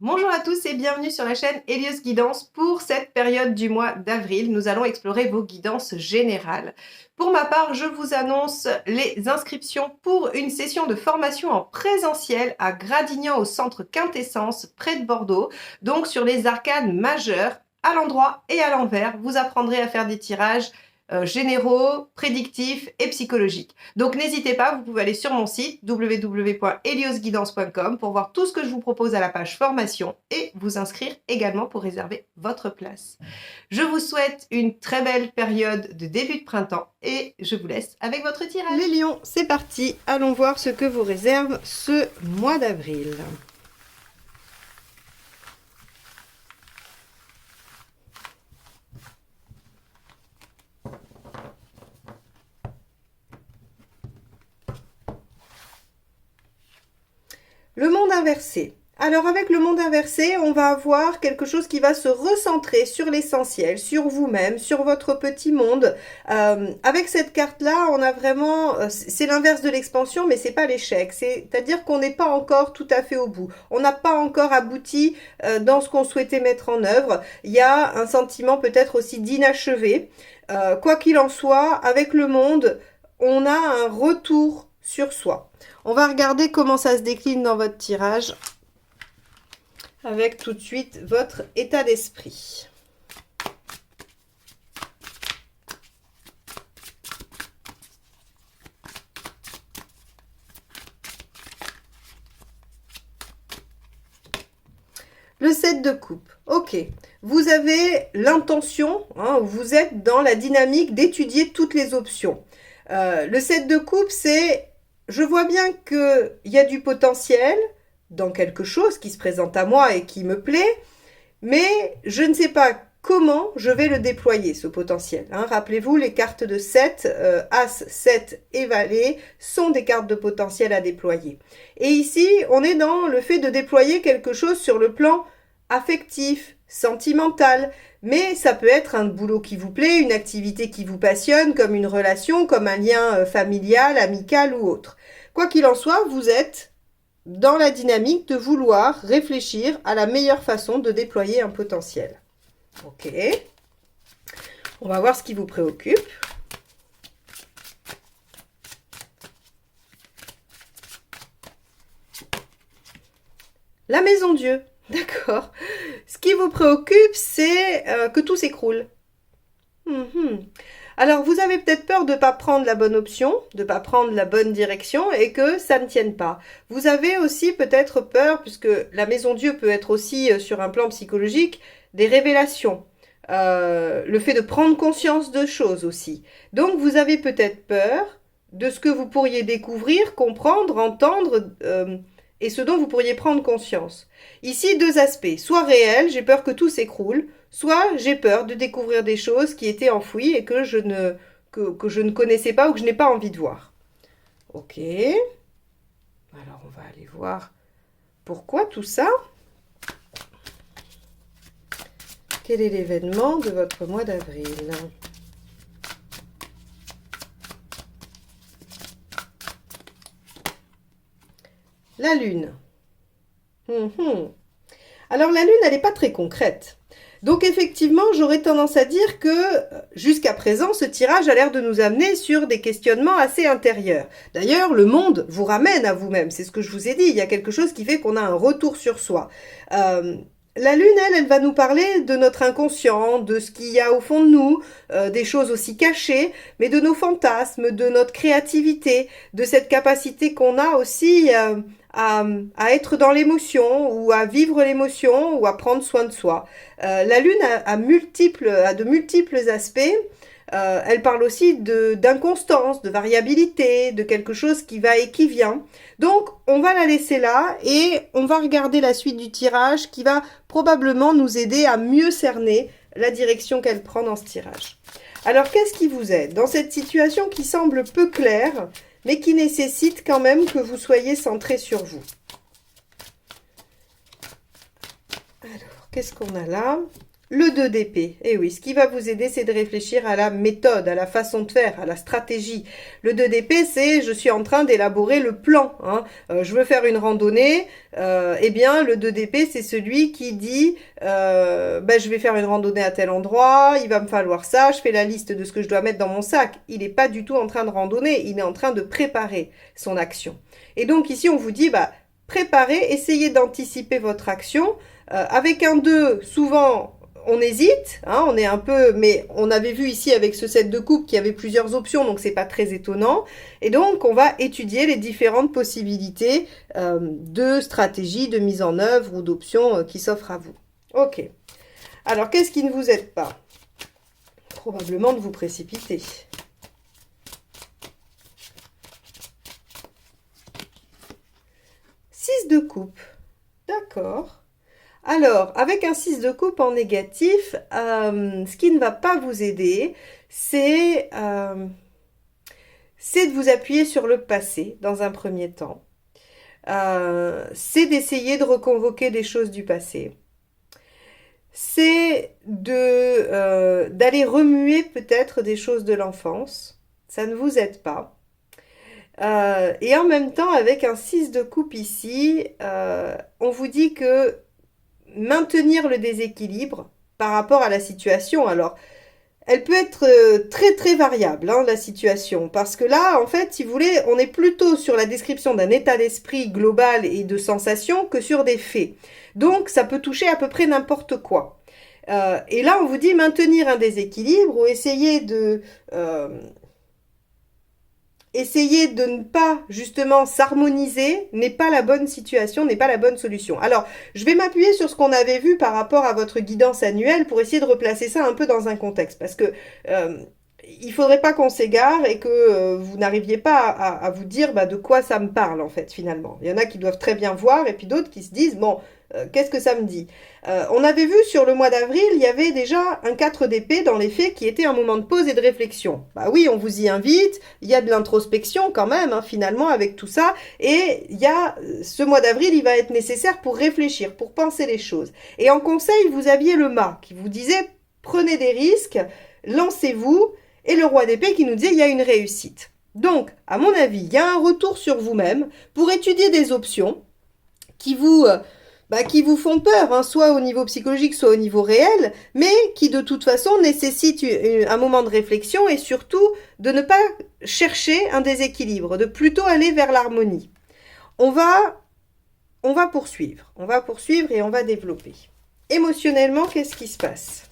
Bonjour à tous et bienvenue sur la chaîne Elios Guidance. Pour cette période du mois d'avril, nous allons explorer vos guidances générales. Pour ma part, je vous annonce les inscriptions pour une session de formation en présentiel à Gradignan au centre Quintessence, près de Bordeaux, donc sur les arcanes majeures, à l'endroit et à l'envers. Vous apprendrez à faire des tirages généraux, prédictifs et psychologiques. Donc n'hésitez pas, vous pouvez aller sur mon site www.eliosguidance.com pour voir tout ce que je vous propose à la page formation et vous inscrire également pour réserver votre place. Je vous souhaite une très belle période de début de printemps et je vous laisse avec votre tirage. Les lions, c'est parti, allons voir ce que vous réserve ce mois d'avril. Le monde inversé. Alors avec le monde inversé, on va avoir quelque chose qui va se recentrer sur l'essentiel, sur vous-même, sur votre petit monde. Avec cette carte-là, on a vraiment, c'est l'inverse de l'expansion, mais c'est pas l'échec. C'est-à-dire qu'on n'est pas encore tout à fait au bout. On n'a pas encore abouti dans ce qu'on souhaitait mettre en œuvre. Il y a un sentiment peut-être aussi d'inachevé. Quoi qu'il en soit, avec le monde, on a un retour sur soi. On va regarder comment ça se décline dans votre tirage avec tout de suite votre état d'esprit. Le 7 de coupe. Ok. Vous avez l'intention, vous êtes dans la dynamique d'étudier toutes les options. Le 7 de coupe, c'est... Je vois bien qu'il y a du potentiel dans quelque chose qui se présente à moi et qui me plaît, mais je ne sais pas comment je vais le déployer, ce potentiel. Rappelez-vous, les cartes de 7, As, 7 et Valet, sont des cartes de potentiel à déployer. Et ici, on est dans le fait de déployer quelque chose sur le plan affectif, sentimental, mais ça peut être un boulot qui vous plaît, une activité qui vous passionne, comme une relation, comme un lien familial, amical ou autre. Quoi qu'il en soit, vous êtes dans la dynamique de vouloir réfléchir à la meilleure façon de déployer un potentiel. Ok. On va voir ce qui vous préoccupe. La maison Dieu. D'accord. Ce qui vous préoccupe, c'est que tout s'écroule. Alors, vous avez peut-être peur de ne pas prendre la bonne option, de ne pas prendre la bonne direction et que ça ne tienne pas. Vous avez aussi peut-être peur, puisque la maison Dieu peut être aussi sur un plan psychologique, des révélations. Le fait de prendre conscience de choses aussi. Donc, vous avez peut-être peur de ce que vous pourriez découvrir, comprendre, entendre et ce dont vous pourriez prendre conscience. Ici, deux aspects. Soit réel, j'ai peur que tout s'écroule, soit j'ai peur de découvrir des choses qui étaient enfouies et que je ne connaissais pas ou que je n'ai pas envie de voir. Ok. Alors, on va aller voir pourquoi tout ça. Quel est l'événement de votre mois d'avril ? La Lune. Alors la Lune, elle n'est pas très concrète. Donc effectivement, j'aurais tendance à dire que jusqu'à présent, ce tirage a l'air de nous amener sur des questionnements assez intérieurs. D'ailleurs, le monde vous ramène à vous-même, c'est ce que je vous ai dit, il y a quelque chose qui fait qu'on a un retour sur soi. La Lune, elle va nous parler de notre inconscient, de ce qu'il y a au fond de nous, des choses aussi cachées, mais de nos fantasmes, de notre créativité, de cette capacité qu'on a aussi à être dans l'émotion ou à vivre l'émotion ou à prendre soin de soi. La Lune a de multiples aspects. Elle parle aussi d'inconstance, de variabilité, de quelque chose qui va et qui vient. Donc, on va la laisser là et on va regarder la suite du tirage qui va probablement nous aider à mieux cerner la direction qu'elle prend dans ce tirage. Alors, qu'est-ce qui vous aide dans cette situation qui semble peu claire, mais qui nécessite quand même que vous soyez centré sur vous? Alors, qu'est-ce qu'on a là? Le 2 d'épée, eh oui, ce qui va vous aider, c'est de réfléchir à la méthode, à la façon de faire, à la stratégie. Le 2 d'épée, c'est je suis en train d'élaborer le plan. Hein. Je veux faire une randonnée, eh bien le 2 d'épée, c'est celui qui dit ben, je vais faire une randonnée à tel endroit, il va me falloir ça, je fais la liste de ce que je dois mettre dans mon sac. Il n'est pas du tout en train de randonner, il est en train de préparer son action. Et donc ici, on vous dit, bah, préparez, essayez d'anticiper votre action. Avec un 2, souvent on hésite, hein, on est un peu, mais on avait vu ici avec ce set de coupe qu'il y avait plusieurs options, donc c'est pas très étonnant. Et donc on va étudier les différentes possibilités de stratégie, de mise en œuvre ou d'options qui s'offrent à vous. Ok. Alors qu'est-ce qui ne vous aide pas? Probablement de vous précipiter. 6 de coupe. D'accord. Alors, avec un 6 de coupe en négatif, ce qui ne va pas vous aider, c'est de vous appuyer sur le passé dans un premier temps. C'est d'essayer de reconvoquer des choses du passé. C'est d'aller remuer peut-être des choses de l'enfance. Ça ne vous aide pas. Et en même temps, avec un 6 de coupe ici, on vous dit que maintenir le déséquilibre par rapport à la situation. Alors, elle peut être très très variable, hein, la situation, parce que là, en fait, si vous voulez, on est plutôt sur la description d'un état d'esprit global et de sensation que sur des faits. Donc, ça peut toucher à peu près n'importe quoi. Et là, on vous dit maintenir un déséquilibre ou essayer de ne pas justement s'harmoniser n'est pas la bonne situation, n'est pas la bonne solution. Alors, je vais m'appuyer sur ce qu'on avait vu par rapport à votre guidance annuelle pour essayer de replacer ça un peu dans un contexte. Parce que il faudrait pas qu'on s'égare et que vous n'arriviez pas à vous dire bah, de quoi ça me parle en fait finalement. Il y en a qui doivent très bien voir et puis d'autres qui se disent bon, qu'est-ce que ça me dit? On avait vu sur le mois d'avril, il y avait déjà un 4 d'épée dans les faits qui était un moment de pause et de réflexion. Bah oui, on vous y invite, il y a de l'introspection quand même hein, finalement avec tout ça et il y a ce mois d'avril, il va être nécessaire pour réfléchir, pour penser les choses. Et en conseil, vous aviez le mât qui vous disait prenez des risques, lancez-vous et le roi d'épée qui nous disait il y a une réussite. Donc, à mon avis, il y a un retour sur vous-même pour étudier des options qui vous font peur, hein, soit au niveau psychologique, soit au niveau réel, mais qui de toute façon nécessitent un moment de réflexion et surtout de ne pas chercher un déséquilibre, de plutôt aller vers l'harmonie. On va poursuivre et on va développer. Émotionnellement, qu'est-ce qui se passe?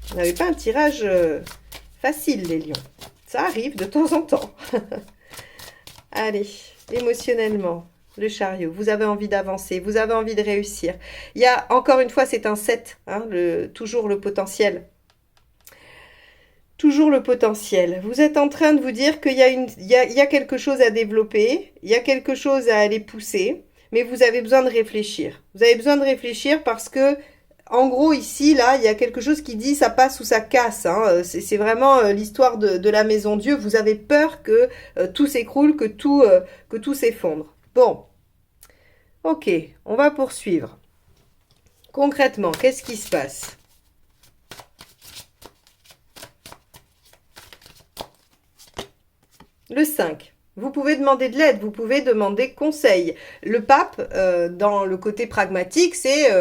Vous n'avez pas un tirage facile, les lions. Ça arrive de temps en temps. Allez, émotionnellement, le chariot. Vous avez envie d'avancer, vous avez envie de réussir. Il y a, encore une fois, c'est un 7, hein, toujours le potentiel. Toujours le potentiel. Vous êtes en train de vous dire qu'il y a quelque chose à développer, il y a quelque chose à aller pousser, mais vous avez besoin de réfléchir. Vous avez besoin de réfléchir parce que en gros, ici, là, il y a quelque chose qui dit ça passe ou ça casse. Hein. C'est vraiment l'histoire de la maison Dieu. Vous avez peur que tout s'écroule, que tout s'effondre. Bon, ok, on va poursuivre. Concrètement, qu'est-ce qui se passe? Le 5. Vous pouvez demander de l'aide, vous pouvez demander conseil. Le pape, dans le côté pragmatique, c'est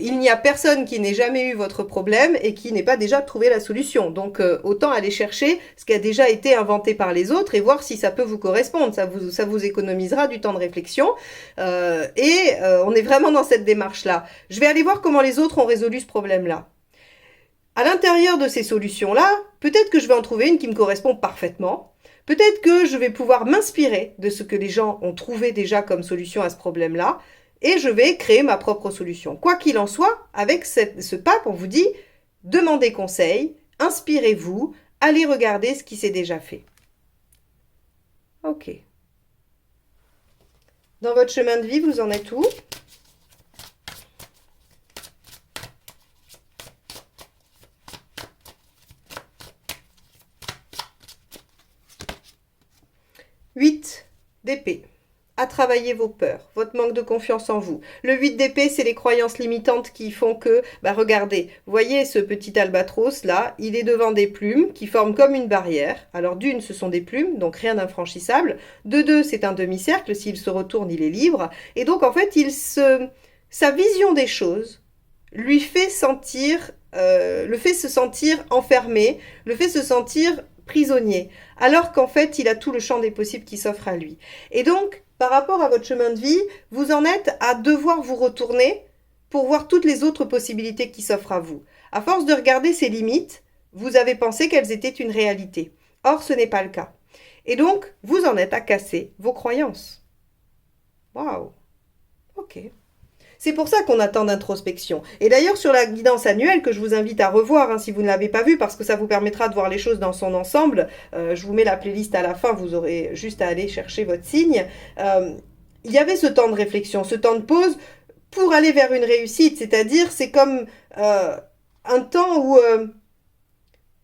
il n'y a personne qui n'ait jamais eu votre problème et qui n'ait pas déjà trouvé la solution. Donc autant aller chercher ce qui a déjà été inventé par les autres et voir si ça peut vous correspondre. Ça vous économisera du temps de réflexion. On est vraiment dans cette démarche-là. Je vais aller voir comment les autres ont résolu ce problème-là. À l'intérieur de ces solutions-là, peut-être que je vais en trouver une qui me correspond parfaitement. Peut-être que je vais pouvoir m'inspirer de ce que les gens ont trouvé déjà comme solution à ce problème-là et je vais créer ma propre solution. Quoi qu'il en soit, avec ce pape, on vous dit demandez conseil, inspirez-vous, allez regarder ce qui s'est déjà fait. Ok. Dans votre chemin de vie, vous en êtes où ? Huit d'épée. à travailler vos peurs, votre manque de confiance en vous. Le 8 d'épée, c'est les croyances limitantes qui font que, bah regardez, vous voyez ce petit albatros là, il est devant des plumes qui forment comme une barrière. Alors d'une, ce sont des plumes, donc rien d'infranchissable. De deux, c'est un demi-cercle, s'il se retourne, il est libre. Et donc en fait, sa vision des choses lui fait sentir, le fait se sentir enfermé, le fait se sentir prisonnier, alors qu'en fait, il a tout le champ des possibles qui s'offre à lui. Et donc, par rapport à votre chemin de vie, vous en êtes à devoir vous retourner pour voir toutes les autres possibilités qui s'offrent à vous. À force de regarder ces limites, vous avez pensé qu'elles étaient une réalité. Or, ce n'est pas le cas. Et donc, vous en êtes à casser vos croyances. Waouh! Ok. C'est pour ça qu'on attend d'introspection. Et d'ailleurs, sur la guidance annuelle, que je vous invite à revoir, hein, si vous ne l'avez pas vue, parce que ça vous permettra de voir les choses dans son ensemble, je vous mets la playlist à la fin, vous aurez juste à aller chercher votre signe. Il y avait ce temps de réflexion, ce temps de pause pour aller vers une réussite, c'est-à-dire c'est comme un temps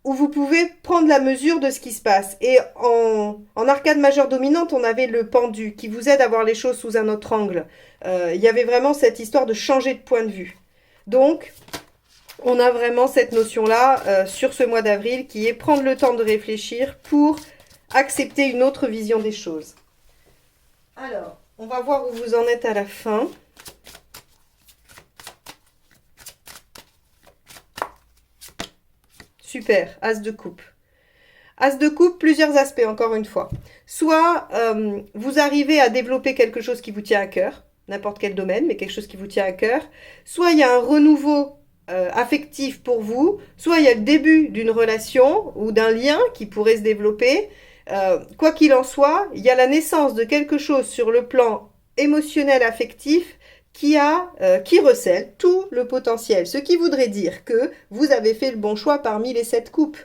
où vous pouvez prendre la mesure de ce qui se passe. Et en arcade majeure dominante, on avait le pendu qui vous aide à voir les choses sous un autre angle. Il y avait vraiment cette histoire de changer de point de vue. Donc, on a vraiment cette notion-là sur ce mois d'avril qui est prendre le temps de réfléchir pour accepter une autre vision des choses. Alors, on va voir où vous en êtes à la fin. Super, As de coupe. As de coupe, plusieurs aspects, encore une fois. Soit vous arrivez à développer quelque chose qui vous tient à cœur, n'importe quel domaine, mais quelque chose qui vous tient à cœur. Soit il y a un renouveau affectif pour vous, soit il y a le début d'une relation ou d'un lien qui pourrait se développer. Quoi qu'il en soit, il y a la naissance de quelque chose sur le plan émotionnel, affectif, qui recèle tout le potentiel. Ce qui voudrait dire que vous avez fait le bon choix parmi les 7 coupes,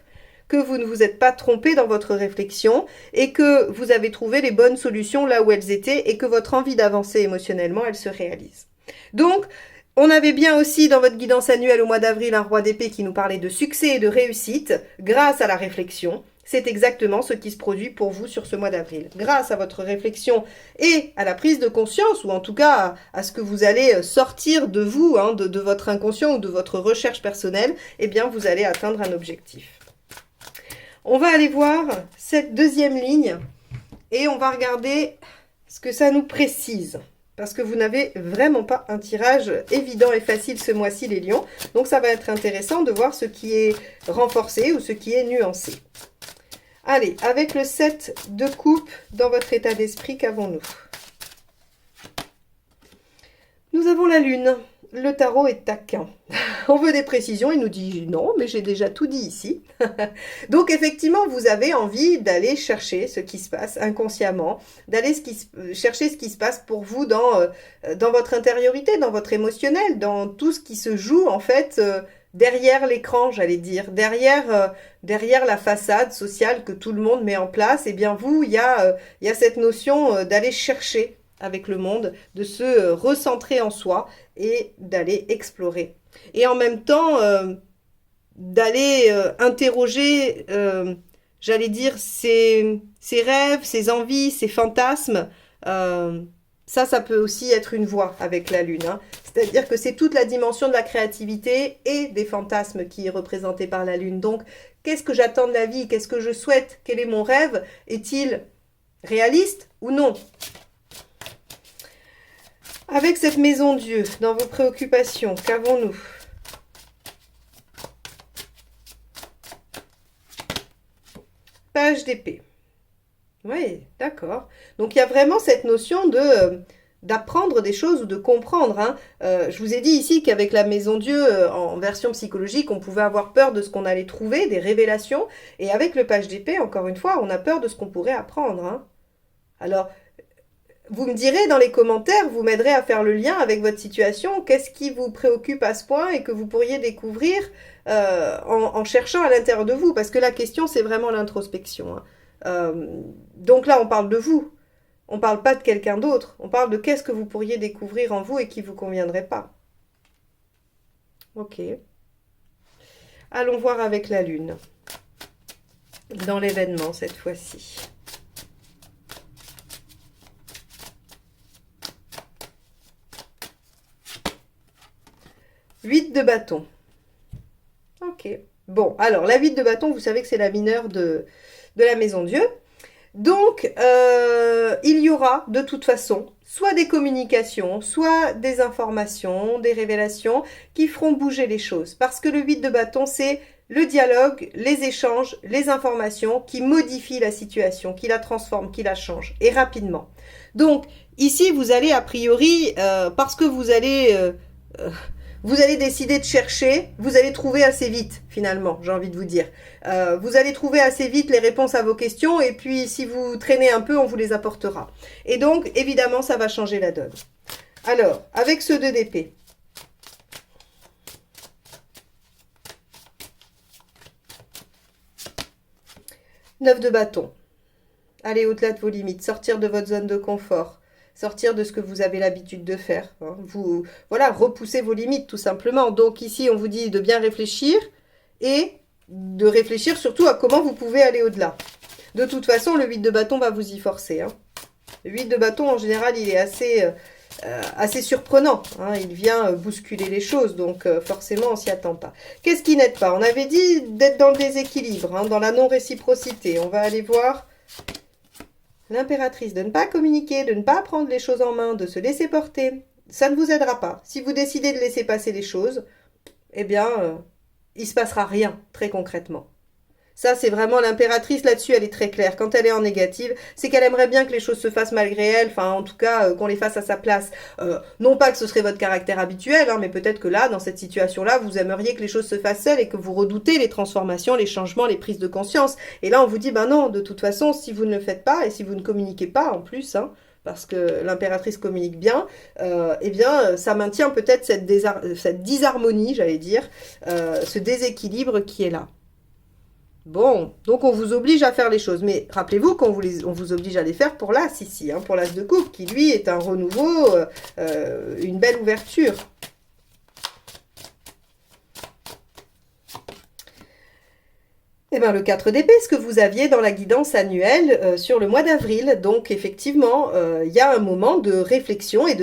que vous ne vous êtes pas trompé dans votre réflexion et que vous avez trouvé les bonnes solutions là où elles étaient et que votre envie d'avancer émotionnellement, elle se réalise. Donc, on avait bien aussi dans votre guidance annuelle au mois d'avril un roi d'épée qui nous parlait de succès et de réussite grâce à la réflexion. C'est exactement ce qui se produit pour vous sur ce mois d'avril. Grâce à votre réflexion et à la prise de conscience, ou en tout cas à ce que vous allez sortir de vous, hein, de votre inconscient ou de votre recherche personnelle, eh bien vous allez atteindre un objectif. On va aller voir cette deuxième ligne et on va regarder ce que ça nous précise. Parce que vous n'avez vraiment pas un tirage évident et facile ce mois-ci, les lions. Donc ça va être intéressant de voir ce qui est renforcé ou ce qui est nuancé. Allez, avec le 7 de coupe, dans votre état d'esprit, qu'avons-nous? Nous avons la lune. Le tarot est taquin. On veut des précisions, il nous dit non, mais j'ai déjà tout dit ici. Donc effectivement, vous avez envie d'aller chercher ce qui se passe inconsciemment, d'aller chercher ce qui se passe pour vous dans votre intériorité, dans votre émotionnel, dans tout ce qui se joue en fait derrière l'écran, j'allais dire, derrière la façade sociale que tout le monde met en place. Et bien vous, il y a cette notion d'aller chercher avec le monde, de se recentrer en soi et d'aller explorer. Et en même temps, d'aller interroger, j'allais dire, ses rêves, ses envies, ses fantasmes. Ça peut aussi être une voie avec la lune. Hein. C'est-à-dire que c'est toute la dimension de la créativité et des fantasmes qui est représentée par la lune. Donc, qu'est-ce que j'attends de la vie? Qu'est-ce que je souhaite? Quel est mon rêve? Est-il réaliste ou non? Avec cette maison Dieu, dans vos préoccupations, qu'avons-nous? Page d'épée. Oui, d'accord. Donc, il y a vraiment cette notion d'apprendre des choses ou de comprendre. Hein. Je vous ai dit ici qu'avec la maison Dieu, en version psychologique, on pouvait avoir peur de ce qu'on allait trouver, des révélations. Et avec le page d'épée, encore une fois, on a peur de ce qu'on pourrait apprendre. Hein. Alors, vous me direz dans les commentaires, vous m'aiderez à faire le lien avec votre situation. Qu'est-ce qui vous préoccupe à ce point et que vous pourriez découvrir en cherchant à l'intérieur de vous? Parce que la question, c'est vraiment l'introspection. Hein. Donc là, on parle de vous. On ne parle pas de quelqu'un d'autre. On parle de qu'est-ce que vous pourriez découvrir en vous et qui ne vous conviendrait pas. Ok. Allons voir avec la lune. Dans l'événement, cette fois-ci. 8 de bâton. Ok. Bon, alors la 8 de bâton, vous savez que c'est la mineure de la maison Dieu. Donc, il y aura de toute façon soit des communications, soit des informations, des révélations qui feront bouger les choses. Parce que le 8 de bâton, c'est le dialogue, les échanges, les informations qui modifient la situation, qui la transforment, qui la changent, et rapidement. Donc, ici, vous allez a priori, parce que vous allez décider de chercher, vous allez trouver assez vite, finalement, j'ai envie de vous dire. Vous allez trouver assez vite les réponses à vos questions, et puis si vous traînez un peu, on vous les apportera. Et donc, évidemment, ça va changer la donne. Alors, avec ce 2 d'épée, neuf de bâton. Allez au-delà de vos limites, sortir de votre zone de confort, sortir de ce que vous avez l'habitude de faire. Hein. Voilà, repoussez vos limites tout simplement. Donc ici, on vous dit de bien réfléchir et de réfléchir surtout à comment vous pouvez aller au-delà. De toute façon, le 8 de bâton va vous y forcer. Hein. Le 8 de bâton, en général, il est assez surprenant. Hein. Il vient bousculer les choses, donc forcément, on s'y attend pas. Qu'est-ce qui n'aide pas? On avait dit d'être dans le déséquilibre, hein, dans la non-réciprocité. On va aller voir l'impératrice, de ne pas communiquer, de ne pas prendre les choses en main, de se laisser porter. Ça ne vous aidera pas. Si vous décidez de laisser passer les choses, eh bien, il ne se passera rien, très concrètement. Ça, c'est vraiment l'impératrice, là-dessus, elle est très claire. Quand elle est en négative, c'est qu'elle aimerait bien que les choses se fassent malgré elle, enfin, en tout cas, qu'on les fasse à sa place. Non pas que ce serait votre caractère habituel, hein, mais peut-être que là, dans cette situation-là, vous aimeriez que les choses se fassent seules et que vous redoutez les transformations, les changements, les prises de conscience. Et là, on vous dit, ben non, de toute façon, si vous ne le faites pas, et si vous ne communiquez pas, en plus, hein, parce que l'impératrice communique bien, eh bien, ça maintient peut-être cette disharmonie, j'allais dire, ce déséquilibre qui est là. Bon, donc on vous oblige à faire les choses. Mais rappelez-vous qu'on on vous oblige à les faire pour l'As ici, hein, pour l'As de coupe, qui lui est un renouveau, une belle ouverture. Eh bien, le 4 d'épée, ce que vous aviez dans la guidance annuelle sur le mois d'avril. Donc, effectivement, il y a un moment de réflexion et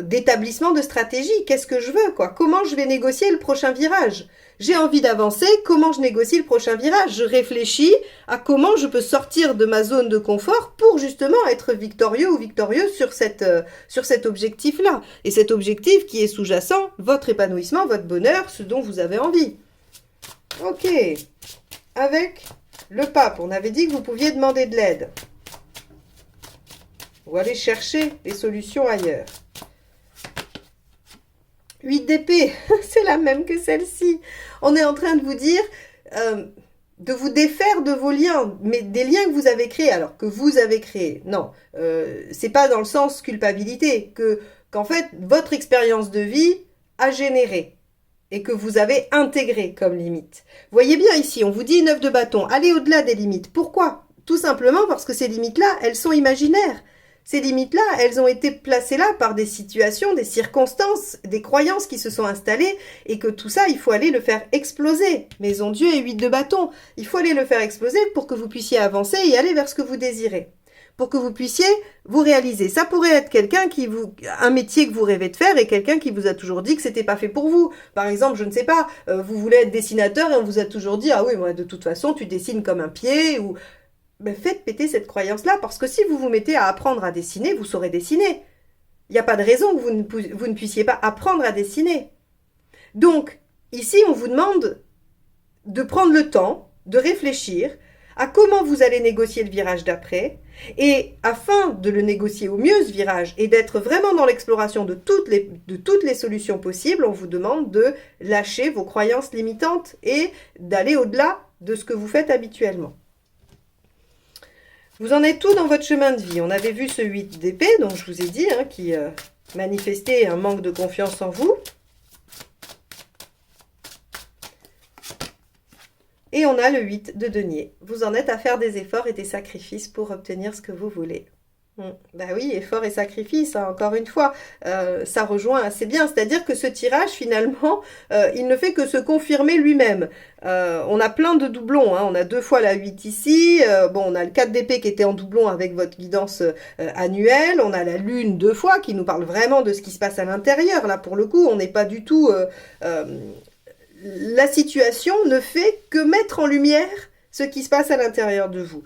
d'établissement de stratégie. Qu'est-ce que je veux, quoi? Comment je vais négocier le prochain virage? J'ai envie d'avancer, comment je négocie le prochain virage? Je réfléchis à comment je peux sortir de ma zone de confort pour justement être victorieux ou victorieuse sur cet objectif-là. Et cet objectif qui est sous-jacent, votre épanouissement, votre bonheur, ce dont vous avez envie. Ok. Avec le pape, on avait dit que vous pouviez demander de l'aide. Ou aller chercher des solutions ailleurs. 8 d'épée, c'est la même que celle-ci. On est en train de vous dire de vous défaire de vos liens, mais des liens que vous avez créés, alors que vous avez créés. Non, c'est pas dans le sens culpabilité, qu'en fait, votre expérience de vie a généré et que vous avez intégré comme limite. Voyez bien ici, on vous dit 9 de bâton, allez au-delà des limites. Pourquoi? Tout simplement parce que ces limites-là, elles sont imaginaires. Ces limites-là, elles ont été placées là par des situations, des circonstances, des croyances qui se sont installées et que tout ça, il faut aller le faire exploser. Maison Dieu et 8 de bâton. Il faut aller le faire exploser pour que vous puissiez avancer et aller vers ce que vous désirez. Pour que vous puissiez vous réaliser. Ça pourrait être un métier que vous rêvez de faire et quelqu'un qui vous a toujours dit que c'était pas fait pour vous. Par exemple, je ne sais pas, vous voulez être dessinateur et on vous a toujours dit, ah oui, moi, de toute façon, tu dessines comme un pied ou... Ben, faites péter cette croyance-là, parce que si vous vous mettez à apprendre à dessiner, vous saurez dessiner. Il n'y a pas de raison que vous ne puissiez pas apprendre à dessiner. Donc, ici, on vous demande de prendre le temps, de réfléchir à comment vous allez négocier le virage d'après, et afin de le négocier au mieux, ce virage, et d'être vraiment dans l'exploration de toutes les solutions possibles, on vous demande de lâcher vos croyances limitantes et d'aller au-delà de ce que vous faites habituellement. Vous en êtes tout dans votre chemin de vie. On avait vu ce 8 d'épée, dont je vous ai dit, hein, qui manifestait un manque de confiance en vous. Et on a le 8 de denier. Vous en êtes à faire des efforts et des sacrifices pour obtenir ce que vous voulez. Bah oui, effort et sacrifice, hein, encore une fois, ça rejoint assez bien. C'est-à-dire que ce tirage, finalement, il ne fait que se confirmer lui-même. On a plein de doublons, hein. On a 2 fois la 8 ici. Bon, on a le 4 d'épée qui était en doublon avec votre guidance annuelle. On a la lune 2 fois qui nous parle vraiment de ce qui se passe à l'intérieur. Là, pour le coup, on n'est pas du tout... euh, la situation ne fait que mettre en lumière ce qui se passe à l'intérieur de vous.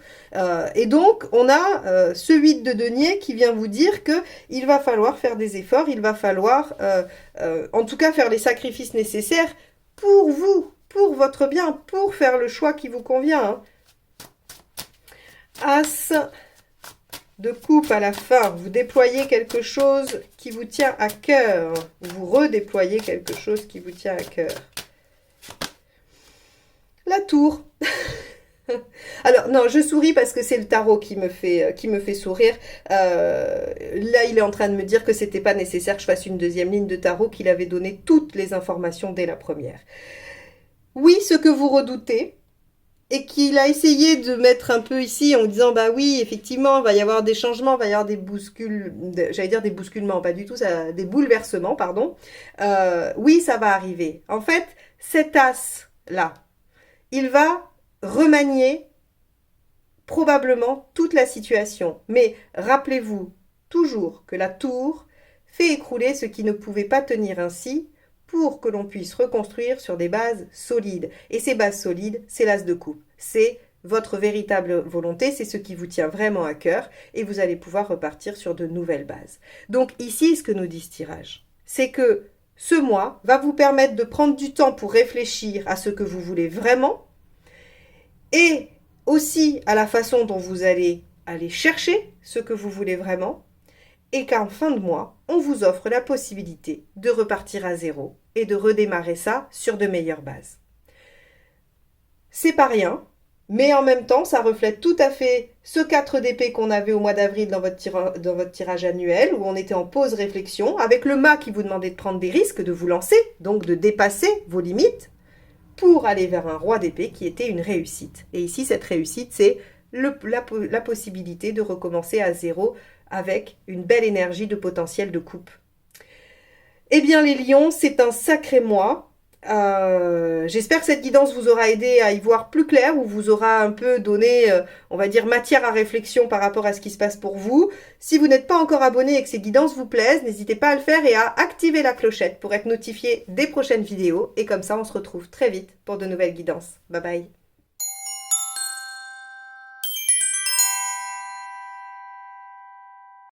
Et donc, on a ce 8 de denier qui vient vous dire que il va falloir faire des efforts, il va falloir, en tout cas, faire les sacrifices nécessaires pour vous, pour votre bien, pour faire le choix qui vous convient. Hein. As de coupe à la fin, vous déployez quelque chose qui vous tient à cœur, vous redéployez quelque chose qui vous tient à cœur. La tour. Alors, non, je souris parce que c'est le tarot qui me fait sourire. Là, il est en train de me dire que c'était pas nécessaire que je fasse une deuxième ligne de tarot, qu'il avait donné toutes les informations dès la première. Oui, ce que vous redoutez, et qu'il a essayé de mettre un peu ici en disant, bah oui, effectivement, il va y avoir des changements, il va y avoir des j'allais dire des bousculements, pas du tout, ça, des bouleversements, pardon. Oui, ça va arriver. En fait, cet as-là, il va remanier probablement toute la situation. Mais rappelez-vous toujours que la tour fait écrouler ce qui ne pouvait pas tenir ainsi pour que l'on puisse reconstruire sur des bases solides. Et ces bases solides, c'est l'as de coupe. C'est votre véritable volonté, c'est ce qui vous tient vraiment à cœur et vous allez pouvoir repartir sur de nouvelles bases. Donc ici, ce que nous dit ce tirage, c'est que ce mois va vous permettre de prendre du temps pour réfléchir à ce que vous voulez vraiment et aussi à la façon dont vous allez aller chercher ce que vous voulez vraiment et qu'en fin de mois, on vous offre la possibilité de repartir à zéro et de redémarrer ça sur de meilleures bases. C'est pas rien, mais en même temps, ça reflète tout à fait ce 4 d'épée qu'on avait au mois d'avril dans votre tirage annuel, où on était en pause réflexion, avec le mât qui vous demandait de prendre des risques, de vous lancer, donc de dépasser vos limites, pour aller vers un roi d'épée qui était une réussite. Et ici, cette réussite, c'est la possibilité de recommencer à zéro avec une belle énergie de potentiel de coupe. Eh bien, les lions, c'est un sacré mois. J'espère que cette guidance vous aura aidé à y voir plus clair ou vous aura un peu donné, on va dire, matière à réflexion par rapport à ce qui se passe pour vous. Si vous n'êtes pas encore abonné et que ces guidances vous plaisent, n'hésitez pas à le faire et à activer la clochette pour être notifié des prochaines vidéos. Et comme ça, on se retrouve très vite pour de nouvelles guidances. Bye bye.